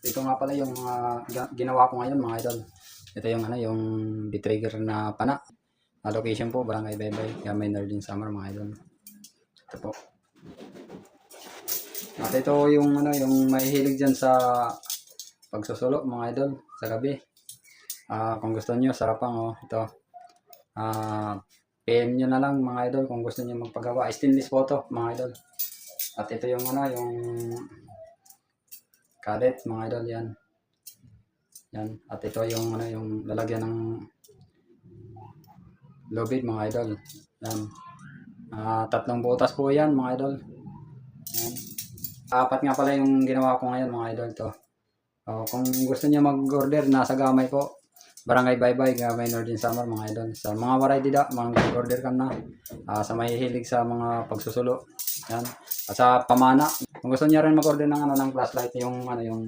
ito nga pala yung ginawa ko ngayon mga idol. Ito yung yung D-trigger na pana. Location po, Barangay Baybay, Gamay Northern Summer mga idol. Ito po. At ito yung yung mahihilig dyan sa pagsusulo mga idol sa gabi. Kung gusto niyo sarapang ito. PM nyo na lang mga idol kung gusto niyo magpagawa. Stainless po to mga idol. At ito yung yung kadet mga idol yan. Yan. At ito yung yung lalagyan ng lubid mga idol. Yan. 3 butas po yan mga idol. Yan. 4 nga pala yung ginawa ko ngayon mga idol to. Kung gusto niyo mag-order, nasa Gamay po. Barangay Baybay, Gamay Northern Summer mga idol. Sa mga variety da, mag-order ka na. Sa mahihilig sa mga pagsusulo. Yan. At sa pamana, kung gusto niyo rin mag-order ng ng flashlight, yung yung